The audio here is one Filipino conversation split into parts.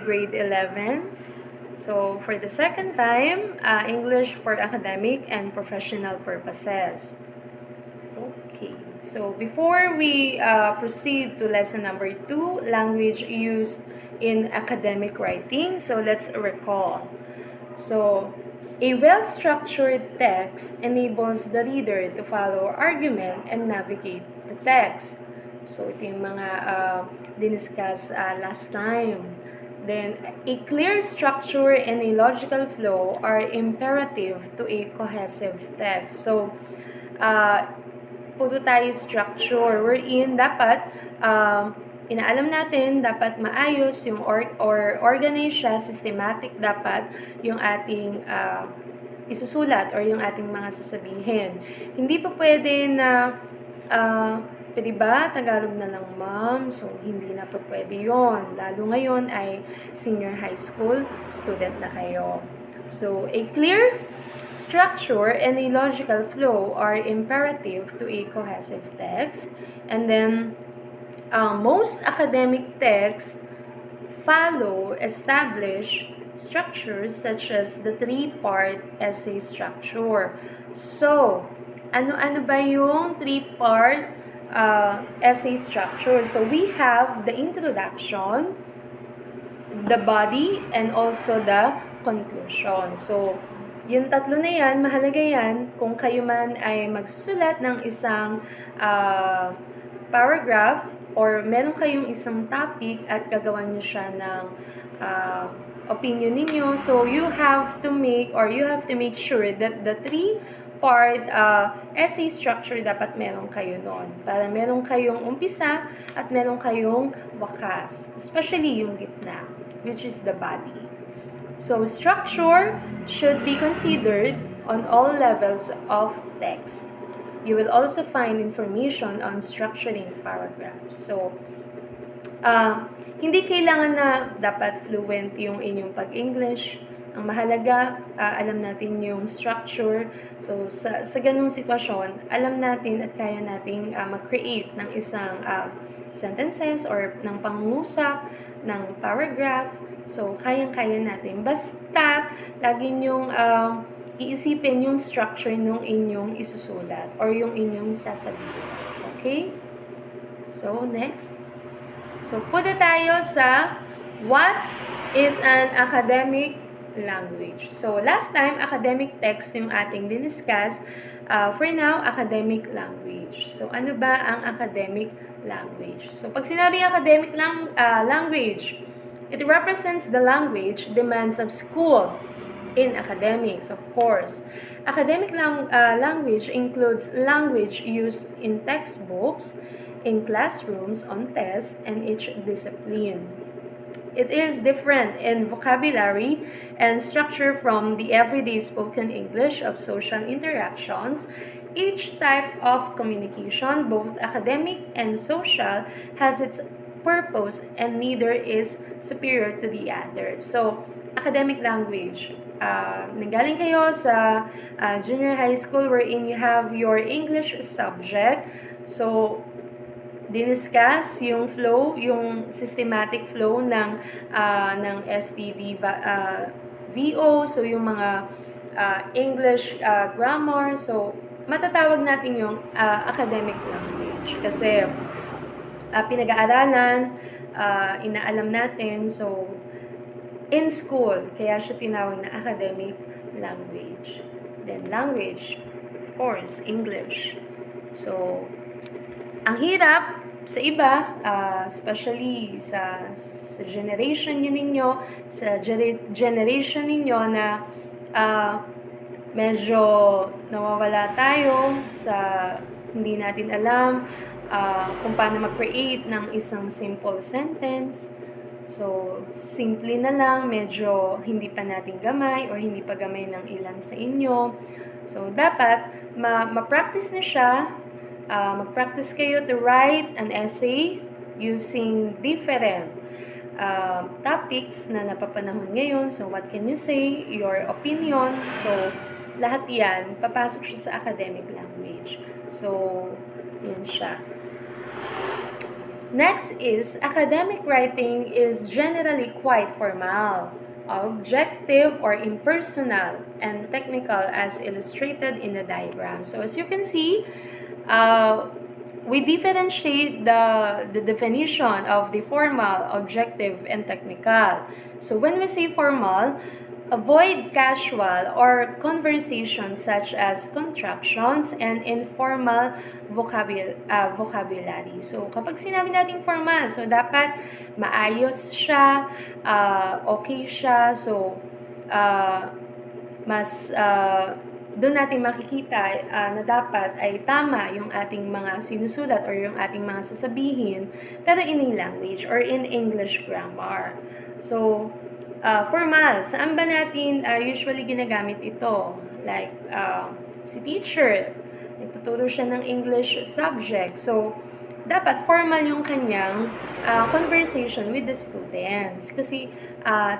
grade 11. So, for the second time, English for academic and professional purposes. Okay. So, before we proceed to lesson number 2, language used in academic writing. So, let's recall. So, a well-structured text enables the reader to follow argument and navigate the text. So, ito yung mga diniscuss last time. Then, a clear structure and a logical flow are imperative to a cohesive text. So, puro tayo structure wherein dapat inaalam natin, dapat maayos yung or organized siya, systematic dapat yung ating isusulat or yung ating mga sasabihin. Hindi pa pwede na pwede ba Tagalog na lang, ma'am? So, hindi na pa pwede yon. Lalo ngayon ay senior high school student na kayo. So, a clear structure and a logical flow are imperative to a cohesive text. And then, most academic texts follow established structures such as the three-part essay structure. So, ano-ano ba yung three-part essay structure? So, we have the introduction, the body, and also the conclusion. So, yung tatlo na yan, mahalaga yan kung kayo man ay magsusulat ng isang paragraph or meron kayong isang topic at gagawa nyo siya ng opinion ninyo. So, you have to make sure that the three-part essay structure dapat meron kayo noon. Para meron kayong umpisa at meron kayong wakas. Especially yung gitna, which is the body. So, structure should be considered on all levels of text. You will also find information on structuring paragraphs. So, hindi kailangan na dapat fluent yung inyong pag-English. Ang mahalaga, alam natin yung structure. So, sa ganung sitwasyon, alam natin at kaya nating mag-create ng isang sentences or ng pangungusap, ng paragraph. So, kayang-kaya natin. Basta, lagi nyong iisipin yung structure ng inyong isusulat or yung inyong sasabihin. Okay? So, next. So, punta tayo sa what is an academic language. So, last time, academic text yung ating diniscuss. For now, academic language. So, ano ba ang academic language? So, pag sinabi academic language, it represents the language demands of school in academics, of course. Academic language includes language used in textbooks, in classrooms, on tests, and each discipline. It is different in vocabulary and structure from the everyday spoken English of social interactions. Each type of communication, both academic and social, has its purpose and neither is superior to the other. So, academic language. Nanggaling kayo sa junior high school wherein you have your English subject. So, diniscuss yung flow, yung systematic flow ng STD VO, so yung mga English grammar. So, matatawag natin yung academic language kasi pinag-aaralan, inaalam natin. So, in school, kaya siya tinawag na academic language. Then, language, of course, English. So, ang hirap sa iba, especially sa generation ninyo, generation ninyo na medyo nawawala tayo sa hindi natin alam kung paano mag-create ng isang simple sentence. So, simple na lang, medyo hindi pa natin gamay or hindi pa gamay ng ilan sa inyo. So, dapat ma-practice na siya. Mag-practice kayo to write an essay using different topics na napapanahon ngayon. So, what can you say? Your opinion. So, lahat yan, papasok siya sa academic language. So, yun siya. Next is, academic writing is generally quite formal, objective or impersonal, and technical as illustrated in the diagram. So as you can see, we differentiate the definition of the formal, objective, and technical. So when we say formal, avoid casual or conversations such as contractions and informal vocabulary. So kapag sinabi natin formal, so dapat maayos siya, okay siya, so mas doon natin makikita na dapat ay tama yung ating mga sinusulat or yung ating mga sasabihin, pero in a language or in English grammar. So, formal, saan ba natin usually ginagamit ito? Like, si teacher, nagtuturo siya ng English subject. So, dapat formal yung kanyang conversation with the students. Kasi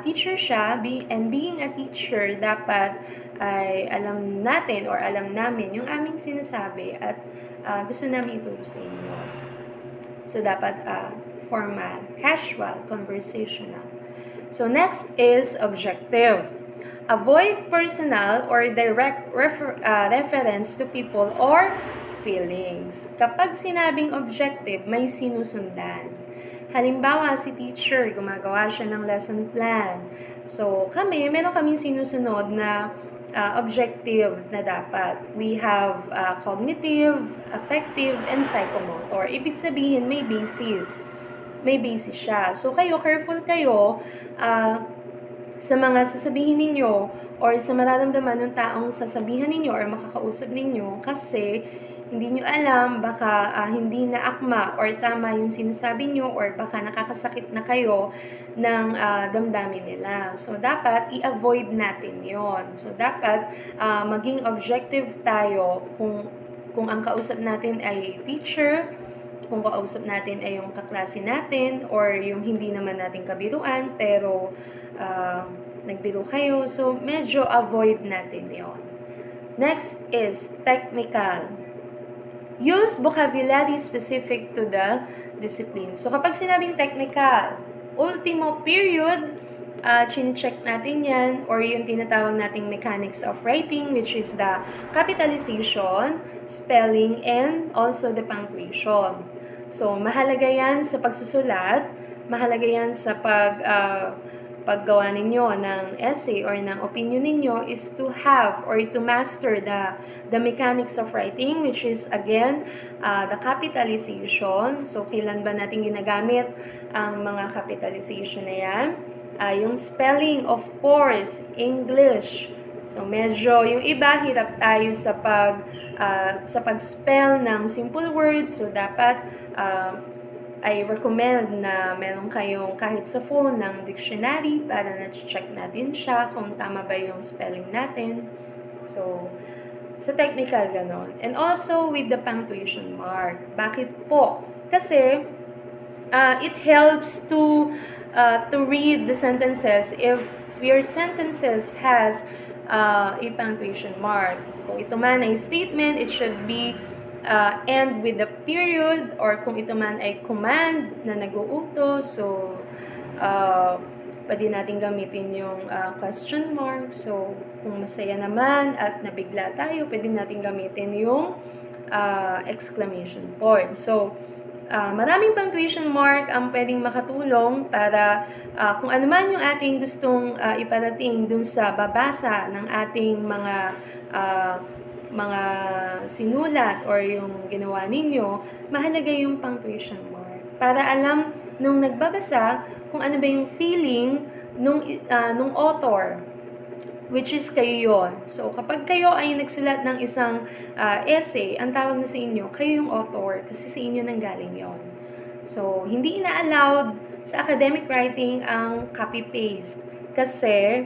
teacher siya, and being a teacher, dapat ay alam natin or alam namin yung aming sinasabi at gusto namin ituro sa inyo. So, dapat formal, casual, conversational. So, next is objective. Avoid personal or direct reference to people or feelings. Kapag sinabing objective, may sinusundan. Halimbawa, si teacher, gumagawa siya ng lesson plan. So, meron kaming sinusunod na objective na dapat. We have cognitive, affective, and psychomotor. Ibig sabihin, may basis. May basis siya. So, careful kayo sa mga sasabihin ninyo or sa mararamdaman ng taong sasabihan ninyo or makakausap ninyo kasi hindi nyo alam, baka hindi na akma or tama yung sinasabi nyo or baka nakakasakit na kayo ng damdamin nila. So, dapat i-avoid natin yon. So, dapat maging objective tayo kung ang kausap natin ay teacher, kung kausap natin ay yung kaklase natin or yung hindi naman natin kabiruan pero nagbiro kayo. So, medyo avoid natin yon. Next is technical. Use vocabulary specific to the discipline. So, kapag sinabing technical, ultimo period, chine-check natin yan, or yung tinatawag nating mechanics of writing, which is the capitalization, spelling, and also the punctuation. So, mahalaga yan sa pagsusulat, mahalaga yan sa paggawa ninyo ng essay or ng opinion ninyo is to have or to master the mechanics of writing, which is again the capitalization. So, kailan ba natin ginagamit ang mga capitalization na yan? Yung spelling, of course, English. So, medyo yung iba hirap tayo sa pag-spell ng simple words. So, dapat I recommend na meron kayong kahit sa phone ng dictionary para na-check natin siya kung tama ba yung spelling natin. So, sa technical ganon. And also with the punctuation mark. Bakit po? Kasi it helps to read the sentences if your sentences has a punctuation mark. Kung ito man ay statement, it should be end with the period, or kung ito man ay command na nag-uutos, so pwede natin gamitin yung question mark. So, kung masaya naman at nabigla tayo, pwede natin gamitin yung exclamation point. So, maraming punctuation mark ang pwedeng makatulong para kung ano man yung ating gustong iparating dun sa babasa ng ating mga sinulat or yung ginawa ninyo, mahalaga yung punctuation mark. Para alam nung nagbabasa kung ano ba yung feeling nung author, which is kayo yon. So, kapag kayo ay nagsulat ng isang essay, ang tawag na sa inyo, kayo yung author kasi sa inyo nanggaling yon. So, hindi ina-allowed sa academic writing ang copy-paste kasi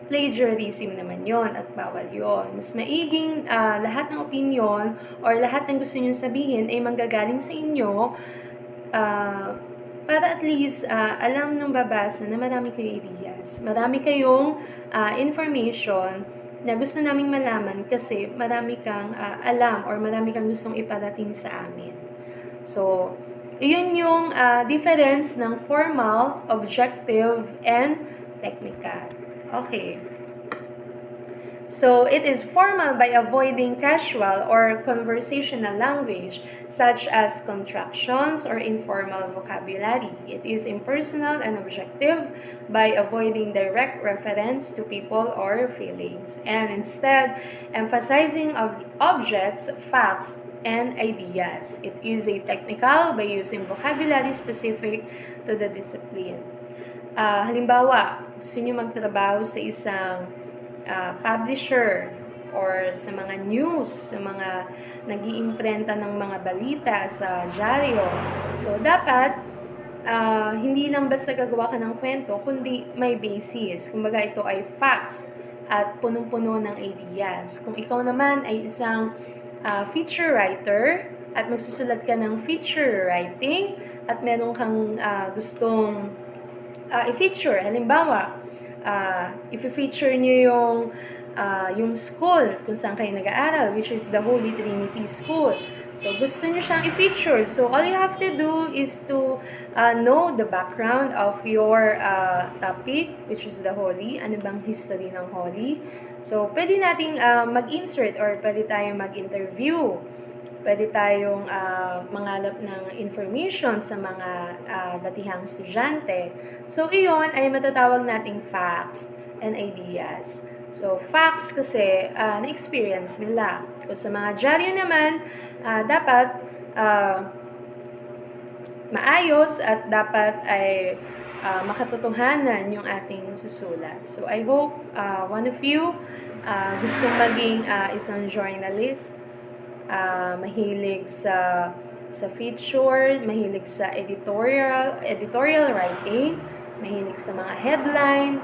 plagiarism naman yon at bawal yon. Mas maiging lahat ng opinion or lahat ng gusto nyo sabihin ay manggagaling sa inyo para at least alam ng babasa na marami kayong ideas. Marami kayong information na gusto naming malaman kasi marami kang alam or marami kang gustong iparating sa amin. So, Yun yung difference ng formal, objective, and technical. Okay. So, it is formal by avoiding casual or conversational language such as contractions or informal vocabulary. It is impersonal and objective by avoiding direct reference to people or feelings, and instead emphasizing objects, facts, and ideas. It is a technical by using vocabulary specific to the discipline. Halimbawa, gusto nyo magtrabaho sa isang publisher or sa mga news, sa mga nag-iimprenta ng mga balita sa dyaryo. So, dapat hindi lang basta gagawa ka ng kwento, kundi may basis. Kumbaga, ito ay facts at punong-puno ng ideas. Kung ikaw naman ay isang feature writer at magsusulat ka ng feature writing at meron kang gustong i-feature, halimbawa, i-feature nyo yung school kung saan kayo nag-aaral, which is the Holy Trinity School. So, gusto nyo siyang i-feature. So, all you have to do is to know the background of your topic, which is the Holy. Ano bang history ng Holy? So, pwede nating mag-insert or pwede tayong mag-interview. Pwede tayong mangalap ng information sa mga datihang estudyante. So, iyon ay matatawag nating facts and ideas. So, facts kasi na-experience nila. Kung sa mga dyaryo naman, dapat maayos at dapat ay makatotohanan yung ating susulat. So, I hope one of you gustong maging isang journalist, mahilig sa feature, mahilig sa editorial writing, mahilig sa mga headline,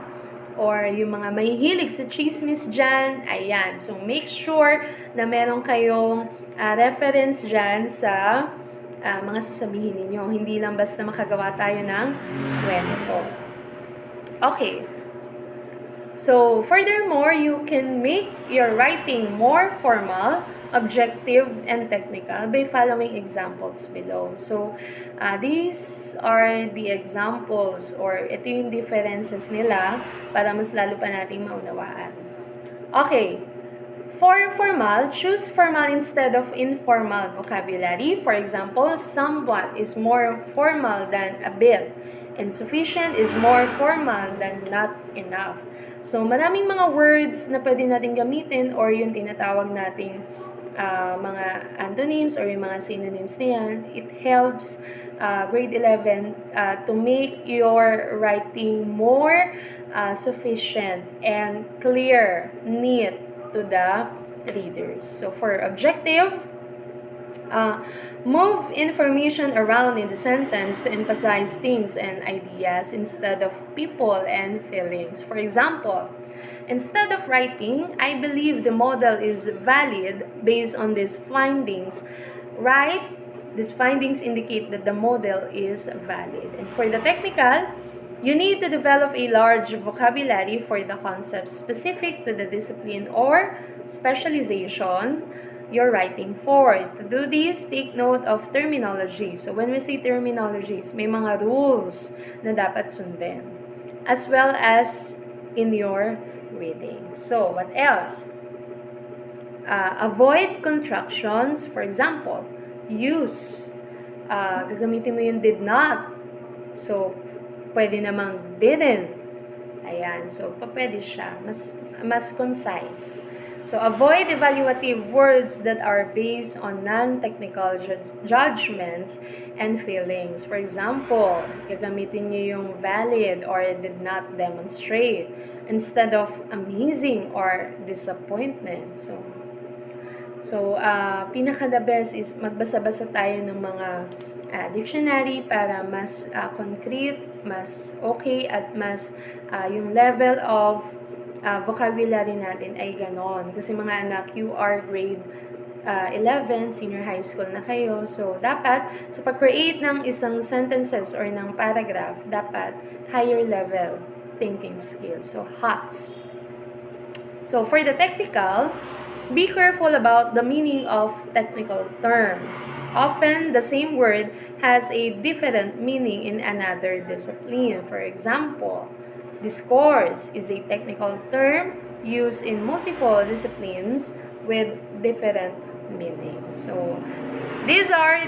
or yung mga mahilig sa chismis dyan, ayan. So, make sure na meron kayong reference dyan sa mga sasabihin ninyo. Hindi lang basta makagawa tayo ng kwento. Okay. So, furthermore, you can make your writing more formal, objective, and technical by following examples below. So, these are the examples or ito yung differences nila para mas lalo pa nating maunawaan. Okay. For formal, choose formal instead of informal vocabulary. For example, somewhat is more formal than a bit, and sufficient is more formal than not enough. So, maraming mga words na pwede natin gamitin or yung tinatawag nating mga antonyms or yung mga synonyms niyan. It helps grade 11 to make your writing more sufficient and clear, neat to the readers. So, for objective, move information around in the sentence to emphasize things and ideas instead of people and feelings. For example, instead of writing, I believe the model is valid based on these findings. Right? These findings indicate that the model is valid. And for the technical, you need to develop a large vocabulary for the concepts specific to the discipline or specialization you're writing for. To do this, take note of terminology. So when we say terminologies, may mga rules na dapat sundin, as well as in your reading. So, what else? Avoid contractions. For example, use. Gagamitin mo yung did not. So, pwede namang didn't. Ayan. So, pwede siya. Mas concise. So, avoid evaluative words that are based on non-technical judgments and feelings. For example, gagamitin niyo yung valid or did not demonstrate instead of amazing or disappointment. So pinaka-the best is magbasa-basa tayo ng mga dictionary para mas concrete, mas okay, at mas yung level of vocabulary natin ay ganon. Kasi mga anak, you are grade 11, senior high school na kayo. So, dapat sa pag-create ng isang sentences or ng paragraph, dapat higher level thinking skills. So, HOTS. So, for the technical, be careful about the meaning of technical terms. Often, the same word has a different meaning in another discipline. For example, discourse is a technical term used in multiple disciplines with different meaning. So, these are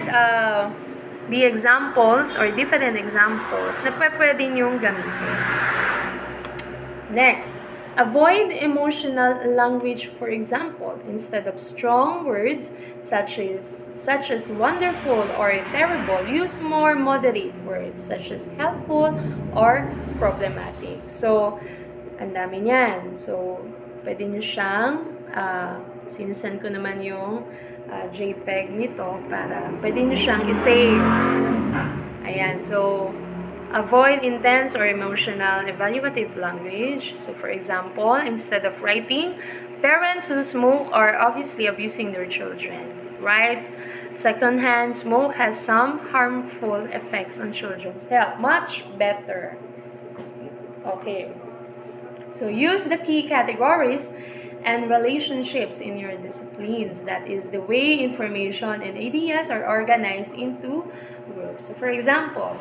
the examples or different examples na pwede niyong gamitin. Next, avoid emotional language. For example, instead of strong words such as wonderful or terrible, use more moderate words such as helpful or problematic. So, ang dami niyan. So, pwede nyo siyang, sinasend ko naman yung JPEG nito para pwede nyo siyang i-save. Ayan, so, avoid intense or emotional evaluative language. So, for example, instead of writing, parents who smoke are obviously abusing their children, right? Secondhand smoke has some harmful effects on children's health. Much better. Okay. So, use the key categories and relationships in your disciplines. That is the way information and ideas are organized into groups. So, for example,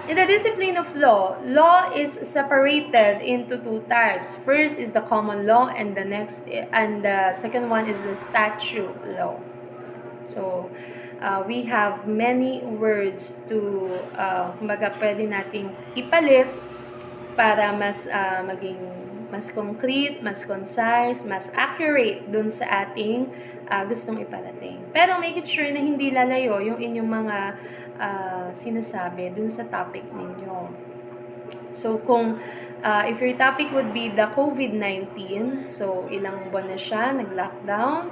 in the discipline of law, law is separated into two types. First is the common law, and the second one is the statute law. So, we have many words to, kumbaga pwede nating ipalit para maging mas concrete, mas concise, mas accurate dun sa ating gustong iparating. Pero make it sure na hindi lalayo yung inyong mga sinasabi dun sa topic ninyo. So, kung if your topic would be the COVID-19, so ilang buwan na siya, nag-lockdown,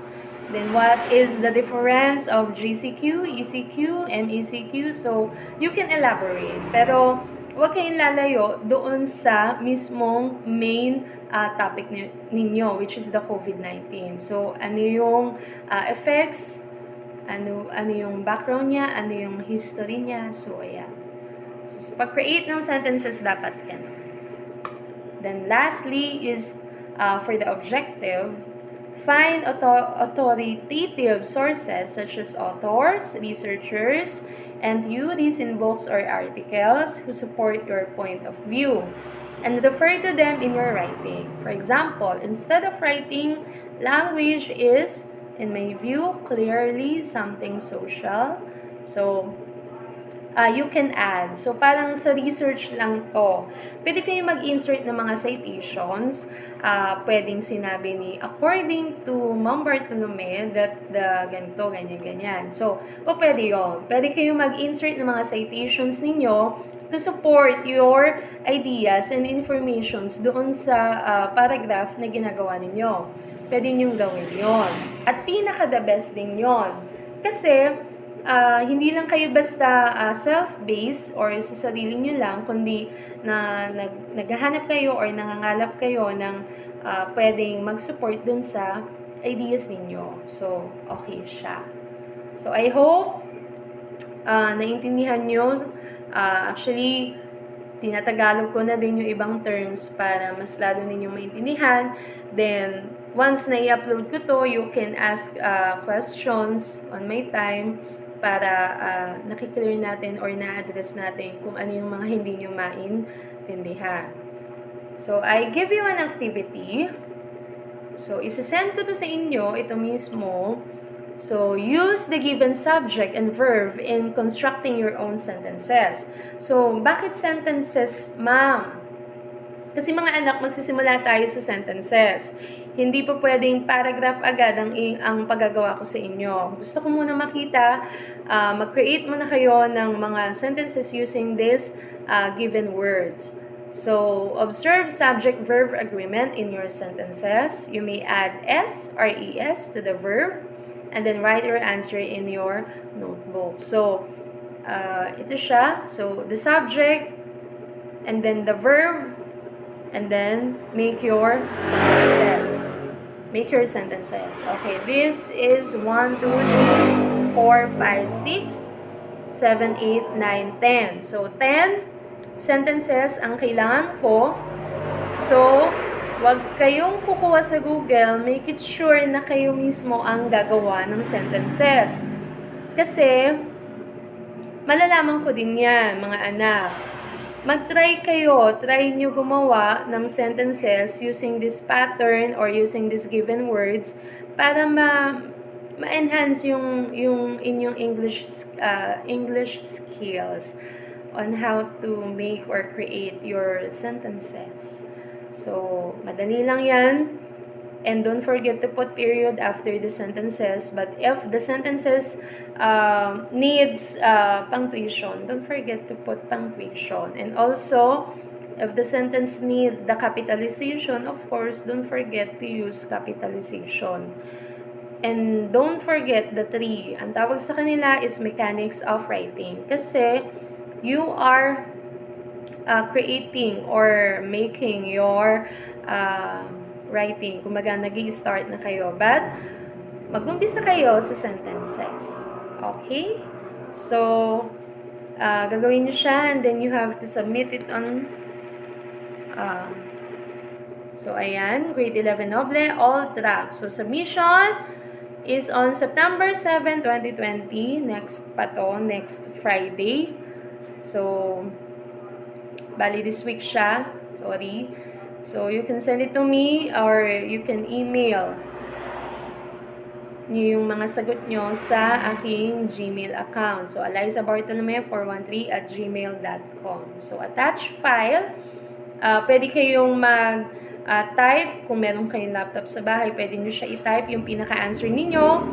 then what is the difference of GCQ, ECQ, MECQ? So, you can elaborate. Pero, huwag kayong lalayo doon sa mismong main topic ninyo, which is the COVID-19. So, ano yung effects, ano yung background niya, ano yung history niya. So, ayan. So, pag-create ng sentences, dapat yan. Then, lastly is for the objective, find authoritative sources such as authors, researchers, and theories in books or articles who support your point of view, and refer to them in your writing. For example, instead of writing, language is, in my view, clearly something social. So, you can add. So, parang sa research lang to. Pwede kayo mag-insert ng mga citations. Pwedeng sinabi ni, according to Ma'am Bartolome, that the ganito, ganyan. So, pwede yun. Pwede kayo mag-insert ng mga citations ninyo to support your ideas and informations doon sa paragraph na ginagawa ninyo. Pwede niyong gawin yon. At pinaka-the best din yon. Kasi, hindi lang kayo basta self-based or sa sarili nyo lang, kundi naghahanap kayo or nangangalap kayo ng pwedeng mag-support dun sa ideas ninyo. So, okay siya. So, I hope naintindihan nyo. Actually, tinatagalog ko na din yung ibang terms para mas lalo ninyong maintindihan. Then, once na i-upload ko to, you can ask questions on my time para nakiklear natin or na-address natin kung ano yung mga hindi nyo maintindihan. So, I give you an activity. So, isasend ko to sa inyo, ito mismo. So, use the given subject and verb in constructing your own sentences. So, bakit sentences, ma'am? Kasi mga anak, magsisimula tayo sa sentences. Hindi po pwedeng paragraph agad ang paggagawa ko sa inyo. Gusto ko muna makita, mag-create muna kayo ng mga sentences using this given words. So, observe subject-verb agreement in your sentences. You may add S or ES to the verb and then write your answer in your notebook. So, ito siya. So, the subject and then the verb and then make your sentences. Make your sentences. Okay, this is 1, 2, 3, 4, 5, 6, 7, 8, 9, 10. So, 10 sentences ang kailangan ko. So, Huwag kayong kukuha sa Google, make it sure na kayo mismo ang gagawa ng sentences. Kasi, malalaman ko din yan, mga anak. Mag-try kayo, try nyo gumawa ng sentences using this pattern or using these given words para ma-enhance yung inyong English skills on how to make or create your sentences. So, madali lang yan. And don't forget to put period after the sentences. But if the sentences needs punctuation, don't forget to put punctuation. And also, if the sentence need the capitalization, of course, don't forget to use capitalization. And don't forget the 3. Ang tawag sa kanila is mechanics of writing. Kasi you are creating or making your writing. Kumbaga, nag-i-start na kayo. But, mag-umpisa kayo sa sentences. Okay? So, gagawin nyo siya and then you have to submit it on so, ayan, grade 11 Noble, all tracks. So, submission is on September 7, 2020. Next pa to, next Friday. So, bali this week siya. Sorry. So, you can send it to me or you can email nyo yung mga sagot nyo sa aking Gmail account. So, elizabartolome413@gmail.com. So, attach file. Pwede kayong mag-type. Kung meron kayong laptop sa bahay, pwede nyo siya i-type yung pinaka-answer ninyo.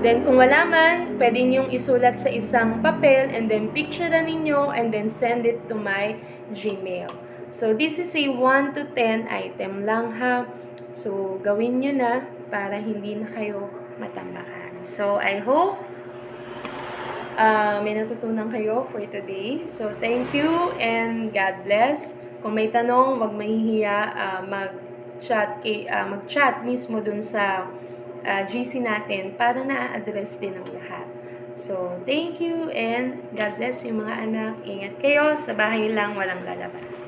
Then, kung wala man, pwede nyo isulat sa isang papel and then picture na ninyo and then send it to my Gmail. So, this is a 1 to 10 item lang ha. So, gawin nyo na para hindi na kayo matambakan. So, I hope may natutunan kayo for today. So, thank you and God bless. Kung may tanong, huwag mahihiya mag-chat mismo dun sa GC natin para na-address din ng lahat. So, thank you and God bless yung mga anak. Ingat kayo. Sa bahay lang, walang lalabas.